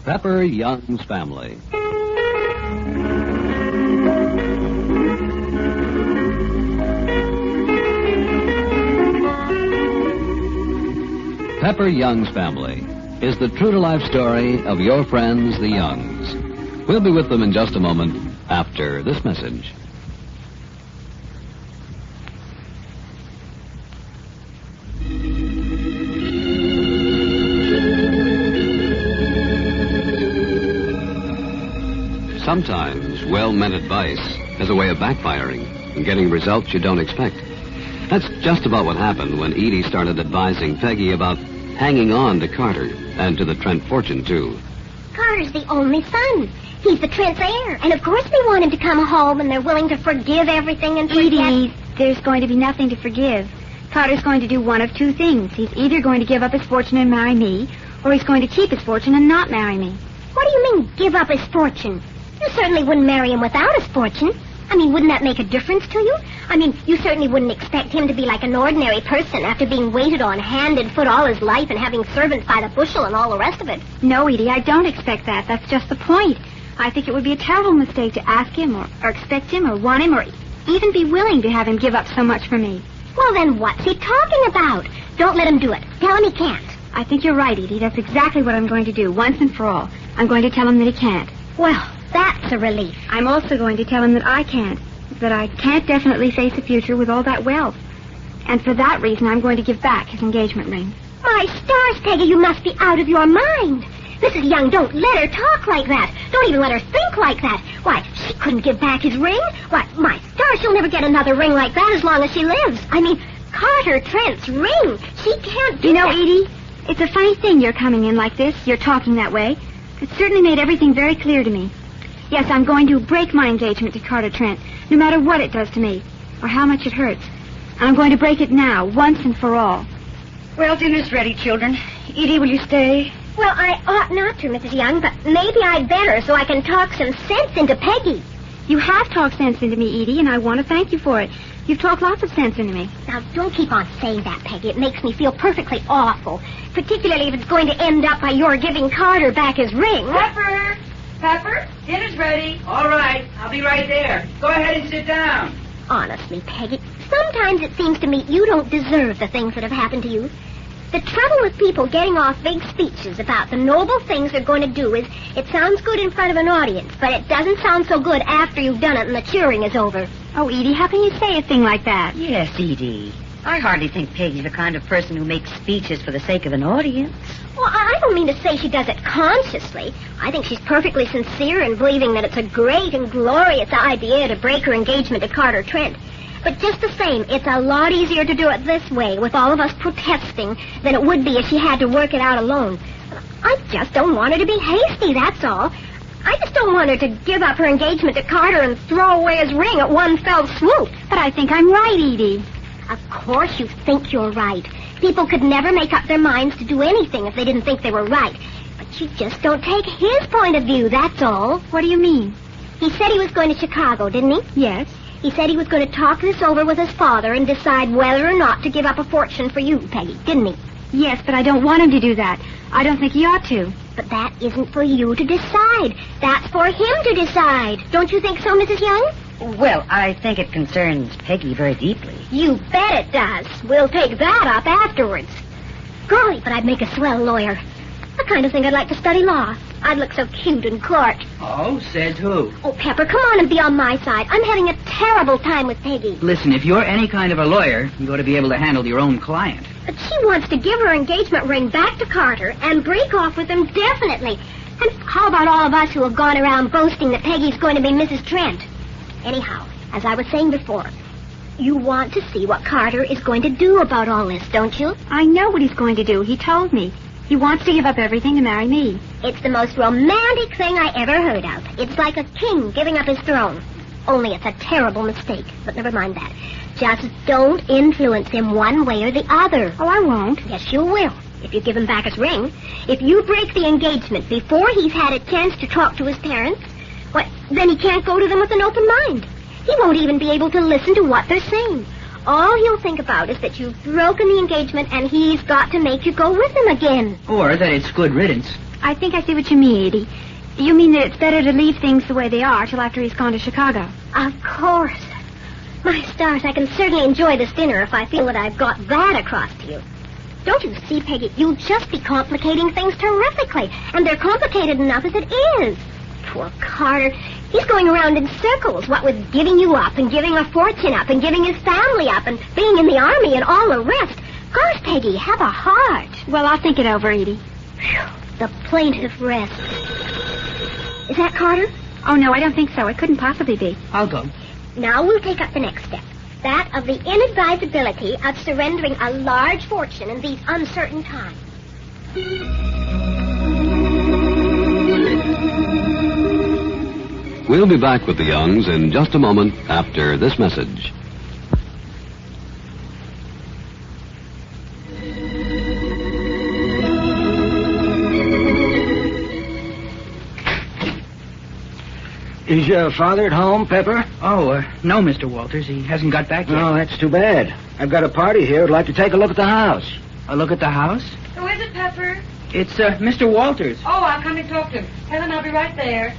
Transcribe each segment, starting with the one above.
Pepper Young's Family. Pepper Young's Family is the true-to-life story of your friends, the Youngs. We'll be with them in just a moment after this message. Sometimes well-meant advice has a way of backfiring and getting results you don't expect. That's just about what happened when Edie started advising Peggy about hanging on to Carter and to the Trent fortune, too. Carter's the only son. He's the Trent's heir. And of course they want him to come home and they're willing to forgive everything and forget. Edie, there's going to be nothing to forgive. Carter's going to do one of two things. He's either going to give up his fortune and marry me, or he's going to keep his fortune and not marry me. What do you mean, give up his fortune? You certainly wouldn't marry him without his fortune. I mean, wouldn't that make a difference to you? I mean, you certainly wouldn't expect him to be like an ordinary person after being waited on hand and foot all his life and having servants by the bushel and all the rest of it. No, Edie, I don't expect that. That's just the point. I think it would be a terrible mistake to ask him or expect him or want him or even be willing to have him give up so much for me. Well, then what's he talking about? Don't let him do it. Tell him he can't. I think you're right, Edie. That's exactly what I'm going to do, once and for all. I'm going to tell him that he can't. Well, that's a relief. I'm also going to tell him that I can't. That I can't definitely face the future with all that wealth. And for that reason, I'm going to give back his engagement ring. My stars, Peggy, you must be out of your mind. Mrs. Young, don't let her talk like that. Don't even let her think like that. Why, she couldn't give back his ring. Why, my stars, she'll never get another ring like that as long as she lives. I mean, Carter Trent's ring. She can't do that. Edie, it's a funny thing you're coming in like this. You're talking that way. It certainly made everything very clear to me. Yes, I'm going to break my engagement to Carter Trent, no matter what it does to me, or how much it hurts. And I'm going to break it now, once and for all. Well, dinner's ready, children. Edie, will you stay? Well, I ought not to, Mrs. Young, but maybe I'd better so I can talk some sense into Peggy. You have talked sense into me, Edie, and I want to thank you for it. You've talked lots of sense into me. Now, don't keep on saying that, Peggy. It makes me feel perfectly awful, particularly if it's going to end up by your giving Carter back his ring. Pepper! Pepper, dinner's ready. All right, I'll be right there. Go ahead and sit down. Honestly, Peggy, sometimes it seems to me you don't deserve the things that have happened to you. The trouble with people getting off big speeches about the noble things they're going to do is it sounds good in front of an audience, but it doesn't sound so good after you've done it and the cheering is over. Oh, Edie, how can you say a thing like that? Yes, Edie. I hardly think Peggy's the kind of person who makes speeches for the sake of an audience. Well, I don't mean to say she does it consciously. I think she's perfectly sincere in believing that it's a great and glorious idea to break her engagement to Carter Trent. But just the same, it's a lot easier to do it this way, with all of us protesting, than it would be if she had to work it out alone. I just don't want her to be hasty, that's all. I just don't want her to give up her engagement to Carter and throw away his ring at one fell swoop. But I think I'm right, Edie. Of course you think you're right. People could never make up their minds to do anything if they didn't think they were right. But you just don't take his point of view, that's all. What do you mean? He said he was going to Chicago, didn't he? Yes. He said he was going to talk this over with his father and decide whether or not to give up a fortune for you, Peggy, didn't he? Yes, but I don't want him to do that. I don't think he ought to. But that isn't for you to decide. That's for him to decide. Don't you think so, Mrs. Young? Well, I think it concerns Peggy very deeply. You bet it does. We'll take that up afterwards. Golly, but I'd make a swell lawyer. I kind of think I'd like to study law. I'd look so cute in court. Oh, says who? Oh, Pepper, come on and be on my side. I'm having a terrible time with Peggy. Listen, if you're any kind of a lawyer, you ought to be able to handle your own client. But she wants to give her engagement ring back to Carter and break off with him definitely. And how about all of us who have gone around boasting that Peggy's going to be Mrs. Trent? Anyhow, as I was saying before, you want to see what Carter is going to do about all this, don't you? I know what he's going to do. He told me. He wants to give up everything to marry me. It's the most romantic thing I ever heard of. It's like a king giving up his throne. Only it's a terrible mistake. But never mind that. Just don't influence him one way or the other. Oh, I won't. Yes, you will. If you give him back his ring. If you break the engagement before he's had a chance to talk to his parents, well, then he can't go to them with an open mind. He won't even be able to listen to what they're saying. All he'll think about is that you've broken the engagement and he's got to make you go with him again. Or that it's good riddance. I think I see what you mean, Edie. You mean that it's better to leave things the way they are till after he's gone to Chicago? Of course. My stars, I can certainly enjoy this dinner if I feel that I've got that across to you. Don't you see, Peggy? You'll just be complicating things terrifically. And they're complicated enough as it is. Poor Carter. He's going around in circles, what with giving you up and giving a fortune up and giving his family up and being in the army and all the rest. Gosh, Peggy, have a heart. Well, I'll think it over, Edie. Phew, the plaintive rest. Is that Carter? Oh, no, I don't think so. It couldn't possibly be. I'll go. Now we'll take up the next step. That of the inadvisability of surrendering a large fortune in these uncertain times. We'll be back with the Youngs in just a moment after this message. Is your father at home, Pepper? Oh, no, Mr. Walters. He hasn't got back yet. Oh, that's too bad. I've got a party here. I'd like to take a look at the house. A look at the house? Who is it, Pepper? It's, Mr. Walters. Oh, I'll come and talk to him. Helen, I'll be right there.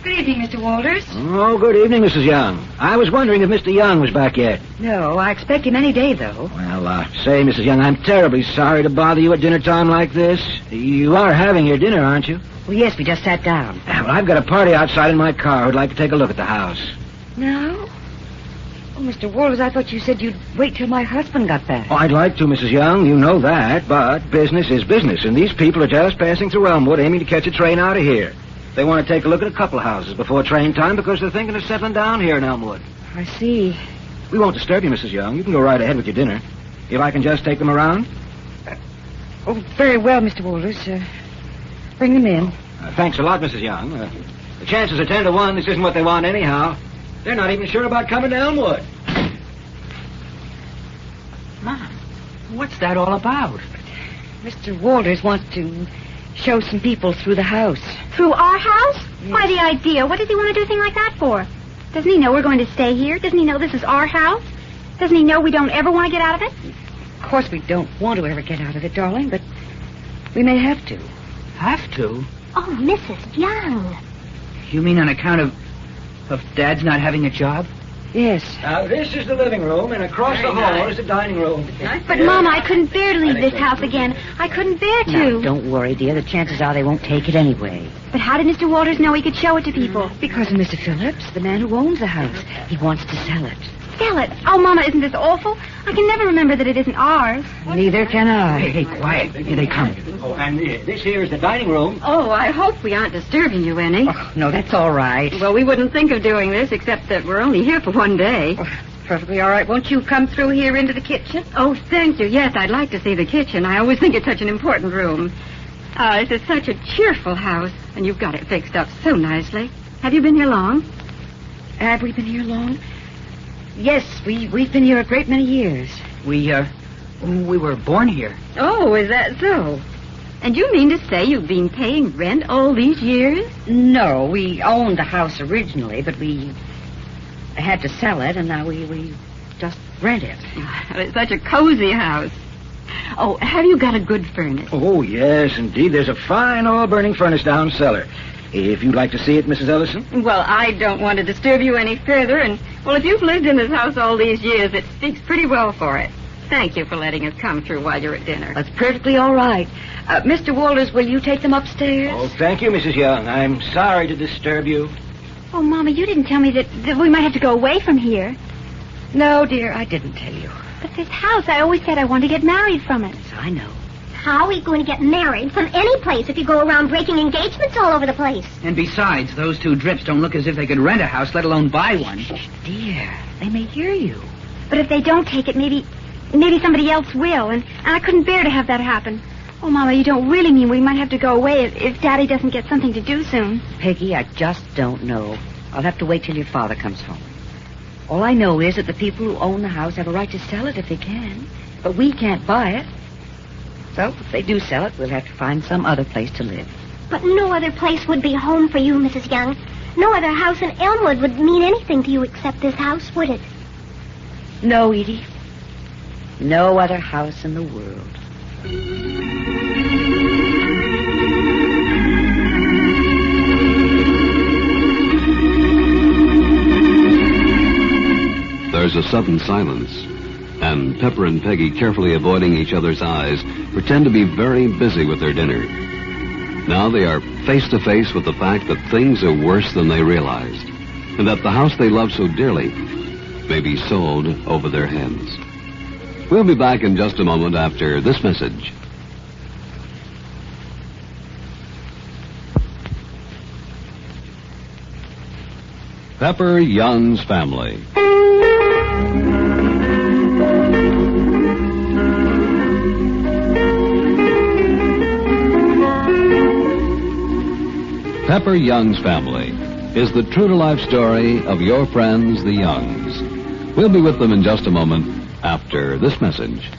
Good evening, Mr. Walters. Oh, good evening, Mrs. Young. I was wondering if Mr. Young was back yet. No, I expect him any day, though. Well, say, Mrs. Young, I'm terribly sorry to bother you at dinner time like this. You are having your dinner, aren't you? Well, yes, we just sat down. Well, I've got a party outside in my car. I'd like to take a look at the house. No? Oh, Mr. Walters, I thought you said you'd wait till my husband got back. Oh, I'd like to, Mrs. Young. You know that. But business is business, and these people are just passing through Elmwood aiming to catch a train out of here. They want to take a look at a couple of houses before train time because they're thinking of settling down here in Elmwood. I see. We won't disturb you, Mrs. Young. You can go right ahead with your dinner. If I can just take them around? Oh, very well, Mr. Walters. Bring them in. Thanks a lot, Mrs. Young. The chances are 10 to 1 this isn't what they want anyhow. They're not even sure about coming to Elmwood. Mom, what's that all about? Mr. Walters wants to show some people through the house. Through our house? Yes. Why, the idea. What does he want to do a thing like that for? Doesn't he know we're going to stay here? Doesn't he know this is our house? Doesn't he know we don't ever want to get out of it? Of course, we don't want to ever get out of it, darling, but we may have to. Have to? Oh, Mrs. Young. You mean on account of Dad's not having a job? Yes. Now, this is the living room, and across the hall is the dining room. But, Mama, I couldn't bear to leave this house again. I couldn't bear to. Now, don't worry, dear. The chances are they won't take it anyway. But how did Mr. Walters know he could show it to people? Because of Mr. Phillips, the man who owns the house. He wants to sell it. Sell it. Oh, Mama, isn't this awful? I can never remember that it isn't ours. Neither can I. Hey, quiet. Here they come. Oh, and this here is the dining room. Oh, I hope we aren't disturbing you any. Oh, no, that's all right. Well, we wouldn't think of doing this except that we're only here for one day. Oh, perfectly all right. Won't you come through here into the kitchen? Oh, thank you. Yes, I'd like to see the kitchen. I always think it's such an important room. This is such a cheerful house, and you've got it fixed up so nicely. Have you been here long? Have we been here long? Yes, we've been here a great many years. We were born here. Oh, is that so? And you mean to say you've been paying rent all these years? No, we owned the house originally, but we had to sell it, and now we just rent it. It's such a cozy house. Oh, have you got a good furnace? Oh, yes, indeed. There's a fine oil-burning furnace down cellar. If you'd like to see it, Mrs. Ellison. Well, I don't want to disturb you any further, and, well, if you've lived in this house all these years, it speaks pretty well for it. Thank you for letting us come through while you're at dinner. That's perfectly all right. Mr. Walters, will you take them upstairs? Oh, thank you, Mrs. Young. I'm sorry to disturb you. Oh, Mama, you didn't tell me that we might have to go away from here. No, dear, I didn't tell you. But this house, I always said I wanted to get married from it. Yes, I know. How are we going to get married from any place if you go around breaking engagements all over the place? And besides, those two drips don't look as if they could rent a house, let alone buy one. Dear, they may hear you. But if they don't take it, maybe somebody else will, and I couldn't bear to have that happen. Oh, Mama, you don't really mean we might have to go away if Daddy doesn't get something to do soon. Peggy, I just don't know. I'll have to wait till your father comes home. All I know is that the people who own the house have a right to sell it if they can, but we can't buy it. So, if they do sell it, we'll have to find some other place to live. But no other place would be home for you, Mrs. Young. No other house in Elmwood would mean anything to you except this house, would it? No, Edie. No other house in the world. sudden silence. And Pepper and Peggy, carefully avoiding each other's eyes, pretend to be very busy with their dinner. Now they are face to face with the fact that things are worse than they realized, and that the house they love so dearly may be sold over their heads. We'll be back in just a moment after this message. Pepper Young's Family. Pepper Young's Family is the true-to-life story of your friends, the Youngs. We'll be with them in just a moment after this message.